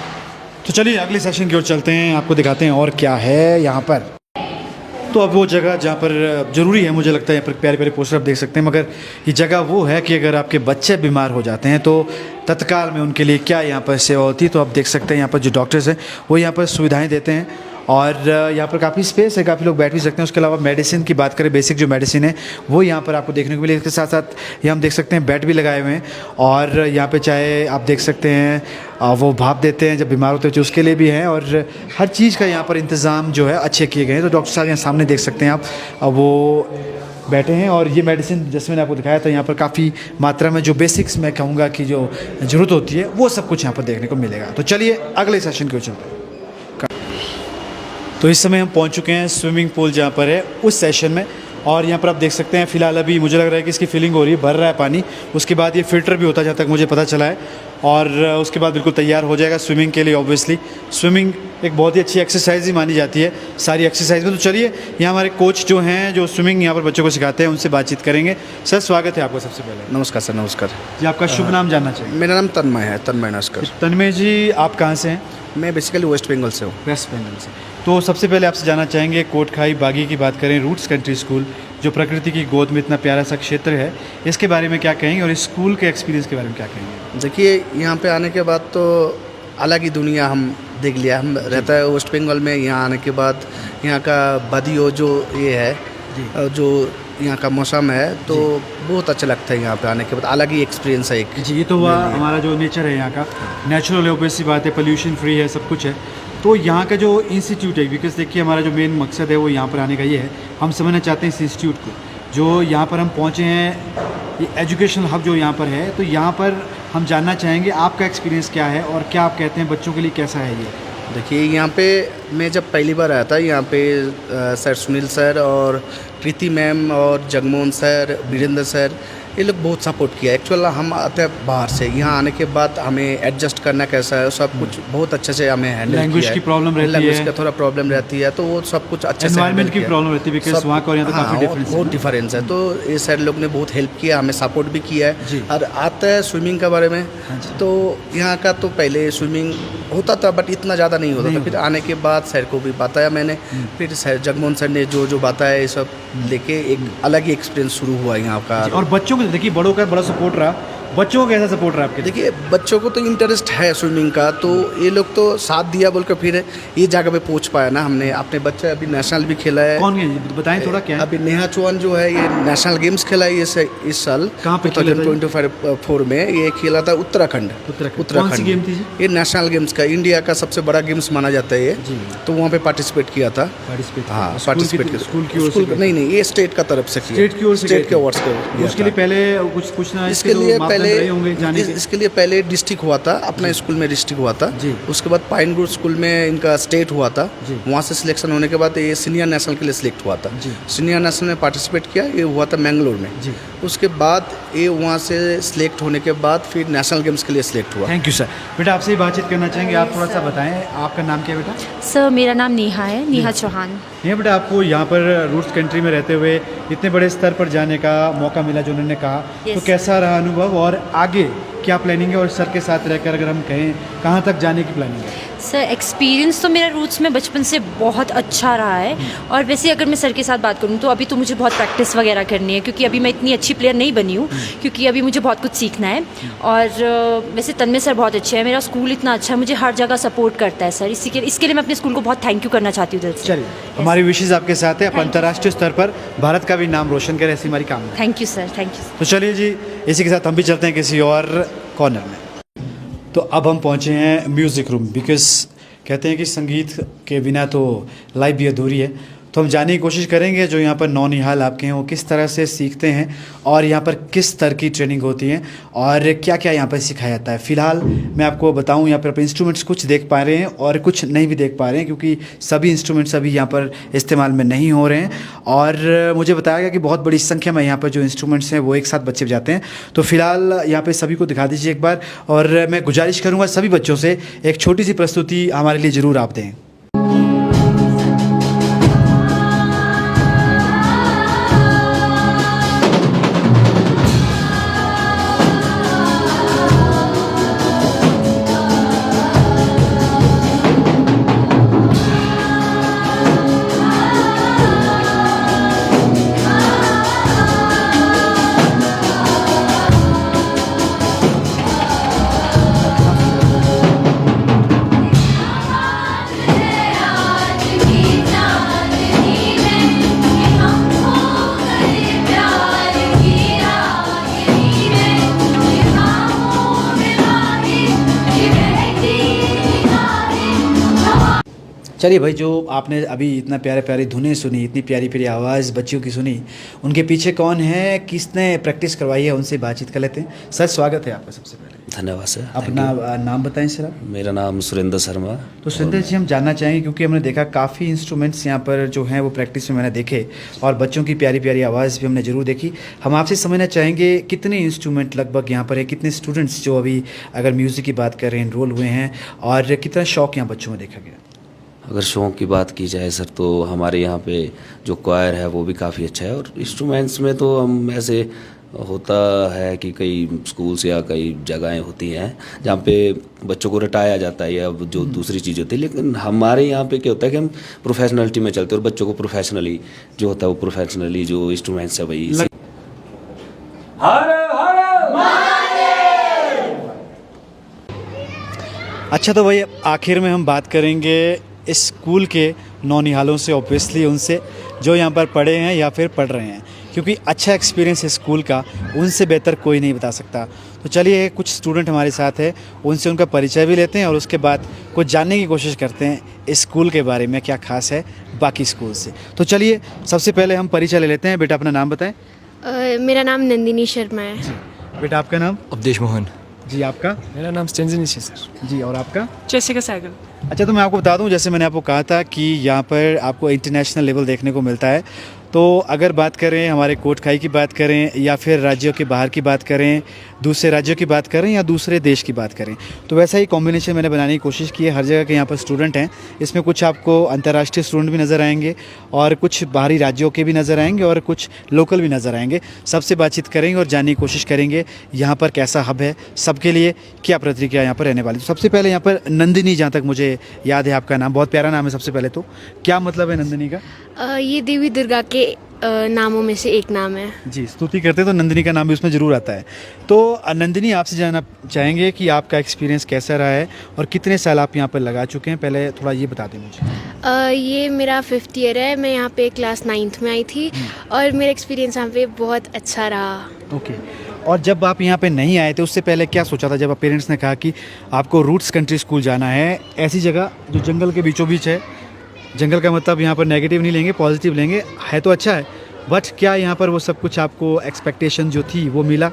तो चलिए अगले सेशन की ओर चलते हैं, आपको दिखाते हैं और क्या है यहाँ पर। तो अब वो जगह जहाँ पर ज़रूरी है, मुझे लगता है यहाँ पर प्यारे प्यारे पोस्टर आप देख सकते हैं, मगर ये जगह वो है कि अगर आपके बच्चे बीमार हो जाते हैं तो तत्काल में उनके लिए क्या यहाँ पर सेवा होती है। तो आप देख सकते हैं यहाँ पर जो डॉक्टर्स हैं वो यहाँ पर सुविधाएं देते हैं और यहाँ पर काफ़ी स्पेस है, काफ़ी लोग बैठ भी सकते हैं। उसके अलावा मेडिसिन की बात करें, बेसिक जो मेडिसिन है वो यहाँ पर आपको देखने को मिले। इसके साथ साथ ये हम देख सकते हैं बेड भी लगाए हुए हैं और यहाँ पे चाहे आप देख सकते हैं वो भाप देते हैं जब बीमार होते हैं, उसके लिए भी है और हर चीज़ का यहाँ पर इंतज़ाम जो है अच्छे किए गए हैं। तो डॉक्टर साहब यहाँ सामने देख सकते हैं आप, वो बैठे हैं और ये मेडिसिन जैसे मैंने आपको दिखाया था यहाँ पर काफ़ी मात्रा में जो बेसिक्स मैं कहूँगा कि जो ज़रूरत होती है वो सब कुछ यहाँ पर देखने को मिलेगा। तो चलिए अगले सेशन की ओर चलते हैं। तो इस समय हम पहुंच चुके हैं स्विमिंग पूल जहाँ पर है उस सेशन में, और यहाँ पर आप देख सकते हैं फ़िलहाल अभी मुझे लग रहा है कि इसकी फिलिंग हो रही है, भर रहा है पानी। उसके बाद ये फ़िल्टर भी होता है जहाँ तक मुझे पता चला है, और उसके बाद बिल्कुल तैयार हो जाएगा स्विमिंग के लिए। ऑब्वियसली स्विमिंग एक बहुत ही अच्छी एक्सरसाइज ही मानी जाती है सारी एक्सरसाइज में। तो चलिए यहाँ हमारे कोच जो हैं जो स्विमिंग यहाँ पर बच्चों को सिखाते हैं उनसे बातचीत करेंगे। सर स्वागत है आपका सबसे पहले। नमस्कार सर। नमस्कार जी, आपका शुभ नाम जानना चाहिए। मेरा नाम तन्मय है, तन्मय नस्कर। तन्मय जी, आप कहाँ से हैं? मैं बेसिकली वेस्ट बंगाल से हूँ। वेस्ट बंगाल से। तो सबसे पहले आपसे जानना चाहेंगे, कोटखाई बागी की बात करें, रूट्स कंट्री स्कूल जो प्रकृति की गोद में इतना प्यारा सा क्षेत्र है, इसके बारे में क्या कहेंगे और इस स्कूल के एक्सपीरियंस के बारे में क्या कहेंगे? देखिए यहाँ पे आने के बाद तो अलग ही दुनिया हम देख लिया। हम रहता है वेस्ट बंगाल में, यहाँ आने के बाद यहाँ का बदियो जो ये है जो यहाँ का मौसम है तो बहुत अच्छा लगता है। यहाँ पे आने के बाद अलग ही एक्सपीरियंस है एक। जी, ये तो हुआ हमारा जो नेचर है यहाँ का, नेचुरल है, ऑब्वियस सी बात है, पोल्यूशन फ्री है, सब कुछ है। तो यहाँ का जो इंस्टीट्यूट है, बिकॉज देखिए हमारा जो मेन मकसद है वो यहाँ पर आने का ये है, हम समझना चाहते हैं इस इंस्टीट्यूट को जो यहाँ पर हम पहुँचे हैं, ये एजुकेशनल हब जो यहाँ पर है। तो यहाँ पर हम जानना चाहेंगे आपका एक्सपीरियंस क्या है और क्या आप कहते हैं बच्चों के लिए कैसा है ये? देखिए यहाँ पे मैं जब पहली बार आया था यहाँ पे सर सुनील सर और प्रीति मैम और जगमोहन सर, वीरेंद्र सर, ये लोग बहुत सपोर्ट किया। एक्चुअल हम आते हैं बाहर से, यहाँ आने के बाद हमें एडजस्ट करना कैसा है सब कुछ बहुत अच्छे से हमें हैंडल किया। लैंग्वेज की प्रॉब्लम रहती है, लैंग्वेज का थोड़ा प्रॉब्लम रहती है, तो वो सब कुछ अच्छे से एनवायरनमेंट की प्रॉब्लम रहती है बिकॉज वहाँ का और यहाँ तो काफ़ी डिफरेंस है। बहुत डिफरेंस है। तो ये सर लोग ने बहुत हेल्प किया, हमें सपोर्ट भी किया है। और आता है स्विमिंग के बारे में, तो यहाँ का तो पहले स्विमिंग होता था बट इतना ज़्यादा नहीं होता था। फिर आने के बाद सर को भी बताया मैंने, फिर सर जगमोहन सर ने जो बताया ये सब लेके एक अलग ही एक्सपीरियंस शुरू हुआ यहाँ का। और बच्चों को देखिए, बड़ों का बड़ा सपोर्ट रहा, बच्चों को कैसा सपोर्ट रहा आपके? देखिए बच्चों को तो इंटरेस्ट है स्विमिंग का, तो ये लोग तो साथ दिया बोलकर फिर ये जगह पे पहुंच पाया ना। हमने अपने बच्चे अभी नेशनल भी खेला है। कौन है बताएं थोड़ा क्या है? अभी नेहा चौहान जो है ये नेशनल गेम्स खेला है इस साल। कहाँ पे 2024 में ये खेला था उत्तराखंड। कौन सी गेम थी? ये नेशनल गेम्स का इंडिया का सबसे बड़ा गेम्स माना जाता है ये, तो वहाँ पे पार्टिसिपेट किया था। हाँ पार्टिसिपेट किया। स्कूल की ओर से? नहीं, ये स्टेट का तरफ से किया। स्टेट की ओर से? स्टेट के अवार्ड्स के। उसके लिए पहले कुछ पूछना है? इसके लिए पहले डिस्ट्रिक्ट हुआ था, अपना स्कूल में डिस्ट्रिक्ट हुआ था। उसके बाद पाइन ग्रुव स्कूल में इनका स्टेट हुआ था, वहाँ से सिलेक्शन होने के बाद ये सीनियर नेशनल के लिए सिलेक्ट हुआ था। सीनियर नेशनल में पार्टिसिपेट किया, ये हुआ था मैंगलोर में। उसके बाद ये वहाँ से सिलेक्ट होने के बाद फिर नेशनल गेम्स के लिए सिलेक्ट हुआ। Thank you sir. बेटा आपसे ही बातचीत करना चाहेंगे, आप थोड़ा सा बताएं आपका नाम क्या है बेटा? सर मेरा नाम नेहा है, नेहा चौहान। नहीं बेटा, आपको यहाँ पर रूट्स कंट्री में रहते हुए इतने बड़े स्तर पर जाने का मौका मिला जो उन्होंने कहा, तो कैसा रहा अनुभव और आगे क्या प्लानिंग है? और सर के साथ रहकर अगर हम कहें कहाँ तक जाने की प्लानिंग है? सर एक्सपीरियंस तो मेरा रूट्स में बचपन से बहुत अच्छा रहा है, और वैसे अगर मैं सर के साथ बात करूँ तो अभी तो मुझे बहुत प्रैक्टिस वगैरह करनी है, क्योंकि अभी मैं इतनी अच्छी प्लेयर नहीं बनी हूँ, क्योंकि अभी मुझे बहुत कुछ सीखना है। और वैसे तन्मय सर बहुत अच्छे हैं, मेरा स्कूल इतना अच्छा है, मुझे हर जगह सपोर्ट करता है सर। इसके लिए मैं अपने स्कूल को बहुत थैंक यू करना चाहती हूँ दिल से। चलिए, हमारी विशेष आपके साथ है, आप अंतर्राष्ट्रीय स्तर पर भारत का भी नाम रोशन करें, ऐसी हमारी कामना। Thank you sir, thank you. तो चलिए जी, इसी के साथ हम भी चलते हैं किसी और कॉर्नर में। तो अब हम पहुंचे हैं म्यूज़िक रूम, बिकॉज कहते हैं कि संगीत के बिना तो लाइफ भी अधूरी है। तो हम जानने की कोशिश करेंगे जो यहाँ पर नौनिहाल आपके हैं वो किस तरह से सीखते हैं और यहाँ पर किस तरह की ट्रेनिंग होती है और क्या क्या यहाँ पर सिखाया जाता है। फ़िलहाल मैं आपको बताऊँ, यहाँ पर इंस्ट्रूमेंट्स कुछ देख पा रहे हैं और कुछ नहीं भी देख पा रहे हैं, क्योंकि सभी इंस्ट्रूमेंट्स अभी यहाँ पर इस्तेमाल में नहीं हो रहे हैं। और मुझे बताया गया कि बहुत बड़ी संख्या में यहाँ पर जो इंस्ट्रूमेंट्स हैं वो एक साथ बच्चे बजाते हैं। तो फ़िलहाल यहाँ पर सभी को दिखा दीजिए एक बार, और मैं गुजारिश करूँगा सभी बच्चों से एक छोटी सी प्रस्तुति हमारे लिए ज़रूर आप दें। चलिए भाई, जो आपने अभी इतना प्यारे प्यारी धुनें सुनी, इतनी प्यारी प्यारी आवाज़ बच्चियों की सुनी, उनके पीछे कौन है, किसने प्रैक्टिस करवाई है, उनसे बातचीत कर लेते हैं। सर, स्वागत है आपका सबसे पहले। धन्यवाद सर। अपना नाम बताएं सर आप। मेरा नाम सुरेंद्र शर्मा। तो सुरेंद्र जी, हम जानना चाहेंगे क्योंकि हमने देखा काफ़ी इंस्ट्रूमेंट्स यहाँ पर जो हैं वो प्रैक्टिस में मैंने देखे, और बच्चों की प्यारी प्यारी आवाज़ भी हमने ज़रूर देखी। हम आपसे समझना चाहेंगे कितने इंस्ट्रूमेंट लगभग यहाँ पर है, कितने स्टूडेंट्स जो अभी अगर म्यूज़िक की बात करें एनरोल हुए हैं, और कितना शौक यहाँ बच्चों में देखा गया। अगर शौक की बात की जाए सर, तो हमारे यहाँ पे जो क्वायर है वो भी काफ़ी अच्छा है, और इंस्ट्रूमेंट्स में तो हम ऐसे होता है कि कई स्कूल्स या कई जगहें होती हैं जहाँ पे बच्चों को रटाया जाता है या जो दूसरी चीज़ होती है, लेकिन हमारे यहाँ पे क्या होता है कि हम प्रोफेशनलिटी में चलते हैं और बच्चों को प्रोफेशनली जो होता है वो प्रोफेशनली जो इंस्ट्रूमेंट्स है वही। अच्छा, तो भाई आखिर में हम बात करेंगे इस स्कूल के नौनिहालों से, ऑब्वियसली उनसे जो यहाँ पर पढ़े हैं या फिर पढ़ रहे हैं, क्योंकि अच्छा एक्सपीरियंस है स्कूल का, उनसे बेहतर कोई नहीं बता सकता। तो चलिए, कुछ स्टूडेंट हमारे साथ है, उनसे उनका परिचय भी लेते हैं और उसके बाद कुछ जानने की कोशिश करते हैं इस स्कूल के बारे में, क्या खास है बाकी स्कूल से। तो चलिए, सबसे पहले हम परिचय ले लेते हैं। बेटा, अपना नाम बताएं। मेरा नाम नंदिनी शर्मा है। बेटा, आपका नाम? अवधेश मोहन। जी, आपका? मेरा नाम स्टेंजनिश है सर। जी, और आपका? जैसिका सागर। अच्छा, तो मैं आपको बता दूं, जैसे मैंने आपको कहा था कि यहाँ पर आपको इंटरनेशनल लेवल देखने को मिलता है। तो अगर बात करें हमारे कोटखाई की बात करें, या फिर राज्यों के बाहर की बात करें, दूसरे राज्यों की बात करें, या दूसरे देश की बात करें, तो वैसा ही कॉम्बिनेशन मैंने बनाने की कोशिश की है। हर जगह के यहाँ पर स्टूडेंट हैं, इसमें कुछ आपको अंतर्राष्ट्रीय स्टूडेंट भी नज़र आएंगे, और कुछ बाहरी राज्यों के भी नज़र आएंगे, और कुछ लोकल भी नज़र आएंगे। सबसे बातचीत करेंगे और जानने की कोशिश करेंगे यहाँ पर कैसा हब है, सबके लिए क्या प्रतिक्रिया यहाँ पर रहने वाली। तो सबसे पहले यहाँ पर नंदिनी, जहाँ तक मुझे याद है आपका नाम बहुत प्यारा नाम है। सबसे पहले तो क्या मतलब है नंदिनी का? ये देवी दुर्गा के नामों में से एक नाम है। जी, स्तुति करते हैं तो नंदिनी का नाम भी उसमें ज़रूर आता है। तो नंदिनी, आपसे जानना चाहेंगे कि आपका एक्सपीरियंस कैसा रहा है और कितने साल आप यहाँ पर लगा चुके हैं, पहले थोड़ा ये बता दें मुझे। ये मेरा 5th ईयर है। मैं यहाँ पे क्लास 9th में आई थी और मेरा एक्सपीरियंस यहाँ पे बहुत अच्छा रहा। ओके, और जब आप यहाँ पे नहीं आए थे उससे पहले क्या सोचा था, जब आप पेरेंट्स ने कहा कि आपको रूट्स कंट्री स्कूल जाना है, ऐसी जगह जो जंगल के बीचों बीच है? जंगल का मतलब यहाँ पर नेगेटिव नहीं लेंगे, पॉजिटिव लेंगे, है तो अच्छा है, बट क्या यहाँ पर वो सब कुछ आपको एक्सपेक्टेशन जो थी वो मिला?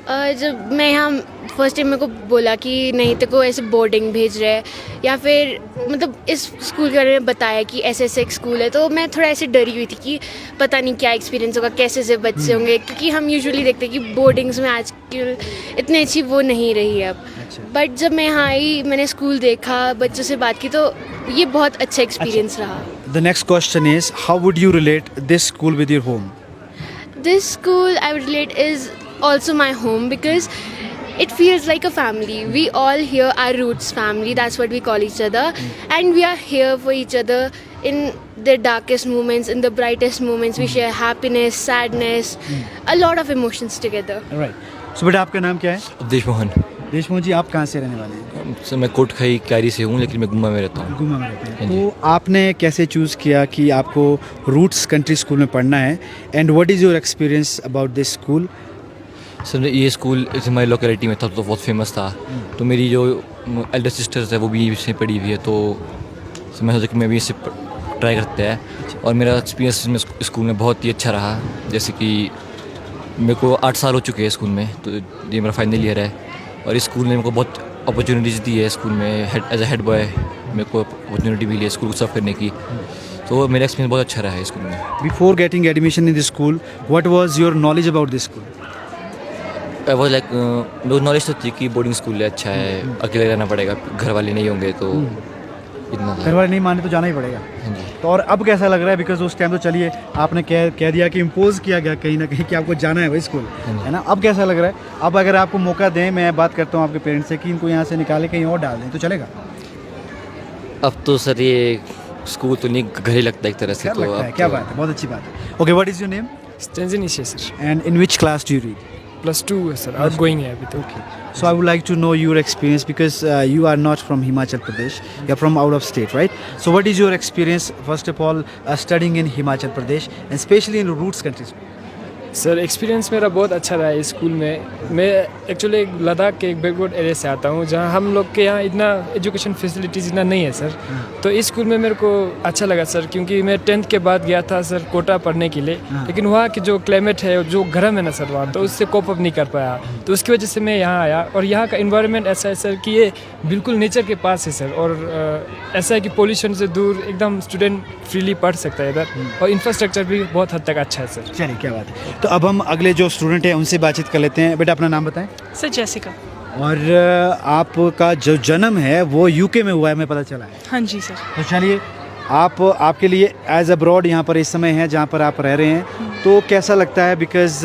जब मैं यहाँ फर्स्ट टाइम मेरे को बोला कि नहीं तेरे को ऐसे बोर्डिंग भेज रहे हैं, या फिर मतलब इस स्कूल के बारे में बताया कि ऐसे ऐसे एक स्कूल है, तो मैं थोड़ा ऐसे डरी हुई थी कि पता नहीं क्या एक्सपीरियंस होगा, कैसे से बच्चे होंगे, क्योंकि हम यूजुअली देखते हैं कि बोर्डिंग्स में आज इतनी अच्छी वो नहीं रही है अब। बट जब मैं यहाँ आई, मैंने स्कूल देखा, बच्चों से बात की, तो ये बहुत अच्छा एक्सपीरियंस रहा। The next question is, how would you relate this school with your home? This school I would relate is also my home because it feels like a family. We all here are roots family, that's what we call each other, and we are here for each other in the darkest moments, in the brightest moments. We share happiness, sadness, a lot of emotions together. Right. So बेटा, आपका नाम क्या है? अवधेश मोहन। देशमुख जी, आप कहाँ से रहने वाले हैं? सर, मैं कोटखाई क्यारी से हूँ, लेकिन मैं गुम्मा में रहता हूँ। गुम्मा में रहते हैं। तो आपने कैसे चूज़ किया कि आपको रूट्स कंट्री स्कूल में पढ़ना है, and what is your experience about this school? Sir, ये स्कूल हमारी लोकेलिटी में था तो बहुत फेमस था, तो मेरी जो एल्डर सिस्टर्स है वो भी इसमें पढ़ी हुई है, तो मैं सोचा कि मैं भी इससे ट्राई करते हैं। और मेरा एक्सपीरियंस इसमें स्कूल में बहुत ही अच्छा रहा। जैसे कि मेरे को 8 साल हो चुके हैं स्कूल में, तो ये मेरा फाइनल ईयर है, और इस स्कूल ने मेरे को बहुत अपॉर्चुनिटीज़ दी है। स्कूल में एज ए हेड बॉय मेरे को अपॉर्चुनिटी मिली है स्कूल को सर्व करने की, तो मेरा एक्सपीरियंस बहुत अच्छा रहा है स्कूल में। Before getting admission in this school, what was your knowledge about this school? I was like, मेरे को नॉलेज तो थी कि बोर्डिंग स्कूल है, अच्छा है, अकेले रहना पड़ेगा, घर वाले नहीं होंगे, तो इतना घर वाले नहीं माने तो जाना ही पड़ेगा। हाँ जी। तो और अब कैसा लग रहा है? बिकॉज उस टाइम तो चलिए आपने कह दिया कि इम्पोज किया गया कहीं ना कहीं कि आपको जाना है वही स्कूल, है ना? अब कैसा लग रहा है? अब अगर आपको मौका दें, मैं बात करता हूँ आपके पेरेंट्स से कि इनको यहाँ से निकाले कहीं और डाल दें, तो चलेगा? अब तो सर ये स्कूल तो नहीं, घर ही लगता है एक तरह से। तो लगता है, क्या बात है, बहुत अच्छी बात है। Okay, what is your name? स्टेंजनिश है sir. And in which class do you read? +2 है सर, आउट गोइंग है अभी तो। Okay. So I would like to know your experience because you are not from Himachal Pradesh. You're from out of state, right? So what is your experience, first of all, studying in Himachal Pradesh and especially in roots countries? Sir experience मेरा बहुत अच्छा रहा है इस school में। मैं actually Ladakh के एक बैकवर्ड एरिया से आता हूँ, जहाँ हम लोग के यहाँ इतना एजुकेशन फैसिलिटीज़ इतना नहीं है सर। तो इस स्कूल में मेरे को अच्छा लगा सर, क्योंकि मैं 10th के बाद गया था सर कोटा पढ़ने के लिए, लेकिन वहाँ की जो क्लाइमेट है, जो गर्म है ना सर वहाँ, तो उससे कोप अप नहीं कर पाया। तो उसकी वजह से मैं यहाँ आया, और यहाँ का इन्वायरमेंट ऐसा है सर कि ये बिल्कुल नेचर के पास है सर, और ऐसा है कि पोल्यूशन से दूर एकदम स्टूडेंट फ्रीली पढ़ सकता है इधर, और इंफ्रास्ट्रक्चर भी बहुत हद तक अच्छा है सर। चलिए, क्या बात है। तो अब हम अगले जो स्टूडेंट हैं उनसे बातचीत कर लेते हैं। बेटा अपना नाम बताएं। Sir Jessica. और आपका जो जन्म है वो यूके में हुआ है, हमें पता चला है। हाँ जी सर। तो चलिए, आपके लिए एज अब्रॉड यहाँ पर इस समय है जहाँ पर आप रह रहे हैं, तो कैसा लगता है? बिकॉज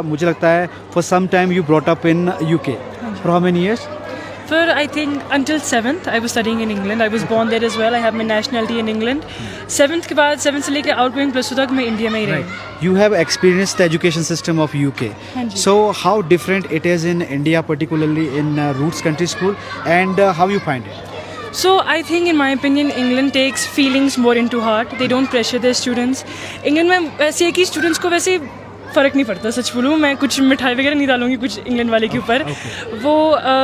मुझे लगता है for some time you brought up in UK for how many years? For I think until 7th I was studying in England. I was born there as well. I have my nationality in England. 7th के बाद 7th से लेकर outgoing plus 2 तक मैं India में ही रही। You have experienced the education system of UK. So how different it is in India, particularly in Roots Country School, and how you find it? So I think in my opinion England takes feelings more into heart. They don't pressure their students. England में ऐसे है कि students को वैसे फ़र्क नहीं पड़ता। सच बोलूँ, मैं कुछ मिठाई वगैरह नहीं डालूंगी कुछ इंग्लैंड वाले के ऊपर। वो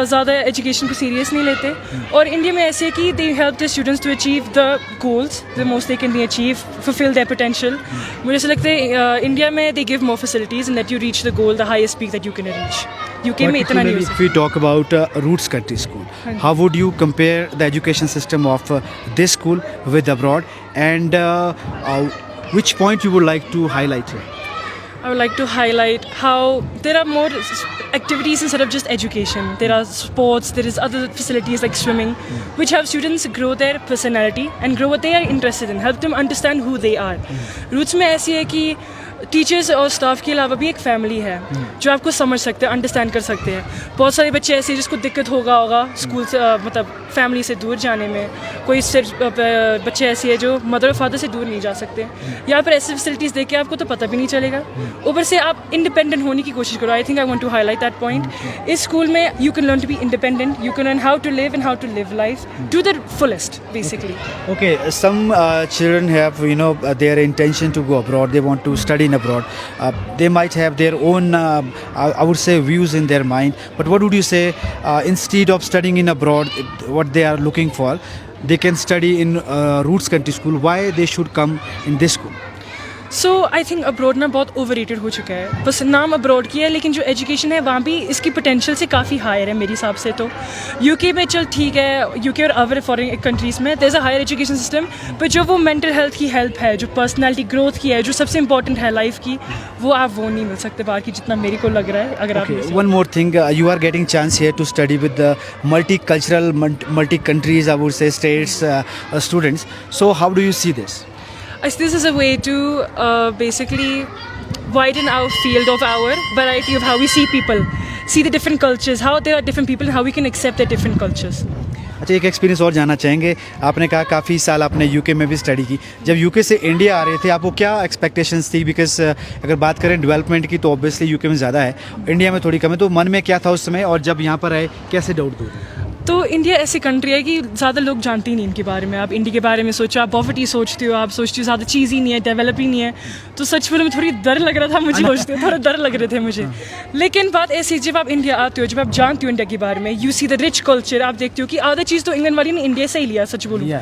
ज़्यादा एजुकेशन को सीरियस नहीं लेते। और इंडिया में ऐसे है कि they help the students to achieve the goals the most they can be achieve, fulfil their potential. मुझे ऐसा लगता है इंडिया में they give more facilities and that you reach the goal, the highest peak that you can reach. UK में इतना नहीं हो सकता। If we talk about Roots Country School, how would you compare the education system of this school with abroad, and which point you would like to highlight here? I would like to highlight how there are more activities instead of just education. There are sports, there is other facilities like swimming, which help students grow their personality and grow what they are interested in, help them understand who they are. Roots में ऐसी है कि teachers और staff के अलावा भी एक family है जो आपको समझ सकते हैं, अंडरस्टैंड कर सकते हैं। बहुत सारे बच्चे ऐसे हैं जिसको दिक्कत होगा स्कूल से मतलब फैमिली से दूर जाने में। कोई सिर्फ बच्चे ऐसे हैं जो मदर और फादर से दूर नहीं जा सकते। यहाँ पर ऐसी फैसिलिटीज़ देख के आपको तो पता भी नहीं चलेगा। ऊपर से आप इंडिपेंडेंट होने की कोशिश करो। I think I want to highlight that point. इस स्कूल में you can learn to be independent, you can learn how to live and how to live life to the fullest basically. Okay, some children have, their intention to go abroad. They want to study in abroad. They might have their own, I would say, views in their mind. But what would you say, instead of studying in abroad, what they are looking for, they can study in Roots Country School. Why they should come in this school? So I think abroad ना बहुत overrated हो चुका है। बस नाम abroad की है, लेकिन जो एजुकेशन है वहाँ भी इसकी पोटेंशियल से काफ़ी हायर है मेरे हिसाब से। तो यूके में चल ठीक है, यूके और अदर फॉरेन कंट्रीज़ में there is a higher education system, पर जो वो मेंटल हेल्थ की हेल्प है, जो पर्सनालिटी ग्रोथ की है, जो सबसे इंपॉर्टेंट है लाइफ की, वो नहीं मिल सकते बाहर की, जितना मेरे को लग रहा है। अगर आप one more thing, you are getting chance here to study with the multicultural, multi-countries, I would say, states students. So how do you see this? This is a way to basically widen our field of our variety of how we see people, see the different cultures, how there are different people and how we can accept their different cultures. अच्छा, एक experience और जानना चाहेंगे। आपने कहा काफ़ी साल आपने यूके में भी स्टडी की। जब यूके से इंडिया आ रहे थे, आपको क्या एक्सपेक्टेशंस थी? बिकॉज अगर बात करें डेवलपमेंट की तो ऑब्वियसली यूके में ज़्यादा है, इंडिया में थोड़ी कम है। तो मन में क्या था उस समय, और जब यहाँ पर आए कैसे डाउट दूर? तो इंडिया ऐसी कंट्री है कि ज़्यादा लोग जानते ही नहीं इनके बारे में। आप इंडिया के बारे में सोचो, आप पॉवर्टी सोचते हो, आप सोचते हो ज़्यादा चीज़ ही नहीं है, डेवलप ही नहीं है। तो सच में थोड़ी डर लग रहा था मुझे, सोचते थोड़ा डर लग रहे थे मुझे। लेकिन बात ऐसी, जब आप इंडिया आते हो, जब आप जानते हो इंडिया के बारे में, you see the rich culture, आप देखते हो कि आधा चीज़ तो इंग्लैंड वाली ने इंडिया से ही लिया, सच बोलूँ।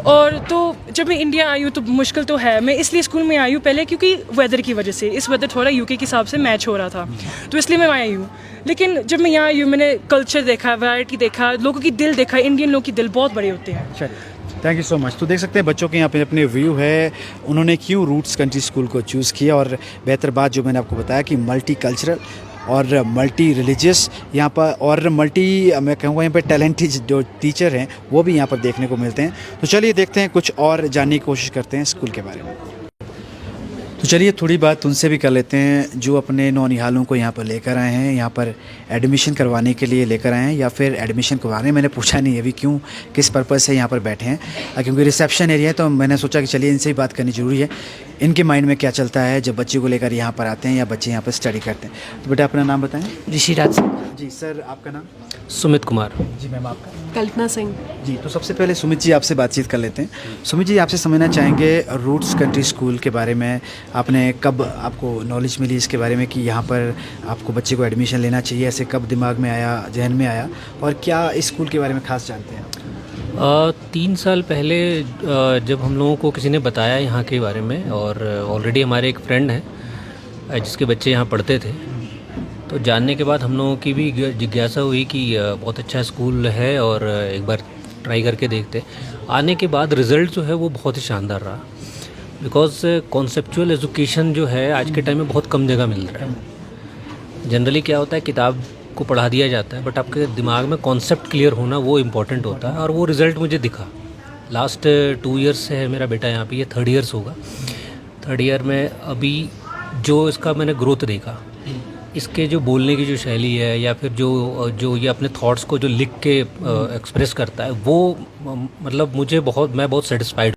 और तो जब मैं इंडिया आई हूँ तो मुश्किल तो है। मैं इसलिए स्कूल में आई हूँ पहले क्योंकि वेदर की वजह से, इस वेदर थोड़ा यूके के हिसाब से मैच हो रहा था, तो इसलिए मैं आई हूँ। लेकिन जब मैं यहाँ आई हूँ, मैंने कल्चर देखा, वैरायटी देखा, लोगों की दिल देखा। इंडियन लोगों की दिल बहुत बड़े होते हैं। Thank you so much. तो देख सकते हैं बच्चों के यहाँ पे अपने व्यू है, उन्होंने क्यों रूट्स कंट्री स्कूल को चूज़ किया। और बेहतर बात जो मैंने आपको बताया कि मल्टी कल्चरल और मल्टी रिलीजियस यहाँ पर, और मैं कहूँगा यहाँ पर टैलेंटेड जो टीचर हैं वो भी यहाँ पर देखने को मिलते हैं। तो चलिए देखते हैं, कुछ और जानने की कोशिश करते हैं स्कूल के बारे में। तो चलिए थोड़ी बात उनसे भी कर लेते हैं जो अपने नौनिहालों को यहाँ पर लेकर आए हैं, यहाँ पर एडमिशन करवाने के लिए लेकर आए हैं, या फिर एडमिशन करवाने, मैंने पूछा नहीं अभी क्यों, किस पर्पज़ से यहाँ पर बैठे हैं, क्योंकि रिसेप्शन एरिया है। तो मैंने सोचा कि चलिए इनसे ही बात करनी ज़रूरी है, इनके माइंड में क्या चलता है जब बच्चे को लेकर यहाँ पर आते हैं या बच्चे यहाँ पर स्टडी करते हैं। तो बेटा अपना नाम बताएँ। ऋषिराज। जी सर, आपका नाम? सुमित कुमार। जी मैम, आपका? कल्पना सिंह। जी, तो सबसे पहले सुमित जी आपसे बातचीत कर लेते हैं। सुमित जी, आपसे समझना चाहेंगे रूट्स कंट्री स्कूल के बारे में, आपने कब आपको नॉलेज मिली इसके बारे में कि यहाँ पर आपको बच्चे को एडमिशन लेना चाहिए, ऐसे कब दिमाग में आया, जहन में आया, और क्या इस स्कूल के बारे में खास जानते हैं आप? 3 साल पहले जब हम लोगों को किसी ने बताया यहाँ के बारे में, और ऑलरेडी हमारे एक फ्रेंड हैं जिसके बच्चे यहाँ पढ़ते थे, तो जानने के बाद हम लोगों की भी जिज्ञासा हुई कि बहुत अच्छा स्कूल है और एक बार ट्राई करके देखते। आने के बाद रिज़ल्ट जो है वो बहुत ही शानदार रहा, बिकॉज कॉन्सेप्चुअल एजुकेशन जो है आज के टाइम में बहुत कम जगह मिल रहा है। जनरली क्या होता है, किताब को पढ़ा दिया जाता है, बट आपके दिमाग में कॉन्सेप्ट क्लियर होना वो इम्पॉर्टेंट होता है, और वो रिज़ल्ट मुझे दिखा। लास्ट 2 ईयर्स से है मेरा बेटा यहाँ पे, ये 3rd ईयर्स होगा। 3rd ईयर में अभी जो इसका मैंने ग्रोथ देखा, इसके जो बोलने की जो शैली है, या फिर जो ये अपने थॉट्स को जो लिख के एक्सप्रेस करता है, वो मतलब मैं बहुत सेटिस्फाइड